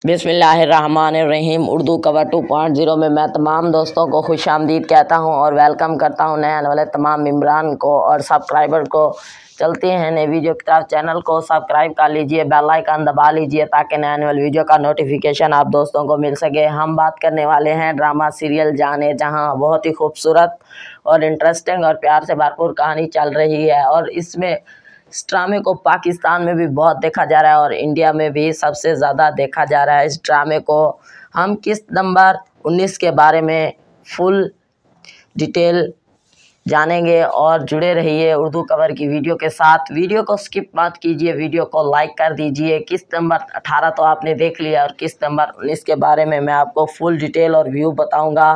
बिस्मिल्लाहिर्रहमानिर्रहीम। उर्दू कवर 2.0 में मैं तमाम दोस्तों को खुशामदीद कहता हूं और वेलकम करता हूं, नए आने वाले तमाम मेम्बरान को और सब्सक्राइबर को। चलते हैं नए वीडियो की तरफ। चैनल को सब्सक्राइब कर लीजिए, बेल आइकन दबा लीजिए ताकि नए आने वाले वीडियो का नोटिफिकेशन आप दोस्तों को मिल सके। हम बात करने वाले हैं ड्रामा सीरियल जाने जहां। बहुत ही खूबसूरत और इंटरेस्टिंग और प्यार से भरपूर कहानी चल रही है और इसमें इस ड्रामे को पाकिस्तान में भी बहुत देखा जा रहा है और इंडिया में भी सबसे ज़्यादा देखा जा रहा है। इस ड्रामे को हम किस्त नंबर 19 के बारे में फुल डिटेल जानेंगे और जुड़े रहिए उर्दू कवर की वीडियो के साथ। वीडियो को स्किप मत कीजिए, वीडियो को लाइक कर दीजिए। किस्त नंबर 18 तो आपने देख लिया और किस्त नंबर 19 के बारे में मैं आपको फुल डिटेल और व्यू बताऊँगा।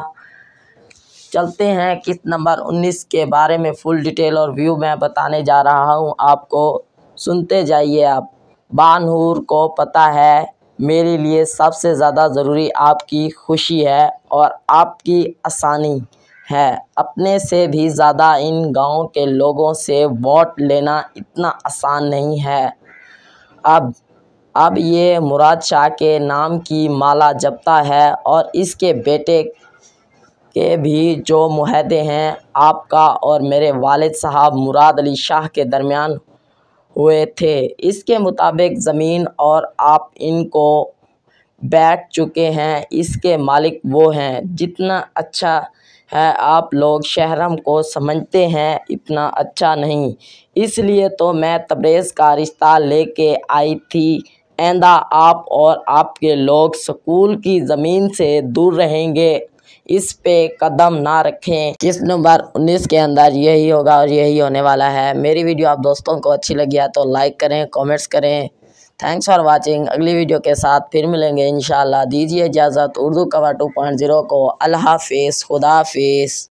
चलते हैं किस्त नंबर 19 के बारे में फुल डिटेल और व्यू मैं बताने जा रहा हूं आपको, सुनते जाइए आप। बानूर को पता है मेरे लिए सबसे ज़्यादा ज़रूरी आपकी खुशी है और आपकी आसानी है। अपने से भी ज़्यादा इन गाँव के लोगों से वोट लेना इतना आसान नहीं है। अब ये मुराद शाह के नाम की माला जपता है और इसके बेटे के भी जो मुआहदे हैं आपका और मेरे वालिद साहब मुराद अली शाह के दरमियान हुए थे, इसके मुताबिक ज़मीन और आप इनको बैठ चुके हैं, इसके मालिक वो हैं। जितना अच्छा है आप लोग शहरम को समझते हैं इतना अच्छा नहीं, इसलिए तो मैं तबरेज़ का रिश्ता लेके आई थी। आइंदा आप और आपके लोग स्कूल की ज़मीन से दूर रहेंगे, इस पे कदम ना रखें। किस्त नंबर 19 के अंदर यही होगा और यही होने वाला है। मेरी वीडियो आप दोस्तों को अच्छी लगी है तो लाइक करें, कमेंट्स करें। Thanks for watching. अगली वीडियो के साथ फिर मिलेंगे इंशाल्लाह। दीजिए इजाज़त उर्दू कवर 2.0 को। अल्लाह हाफिज़, खुदा हाफिज़।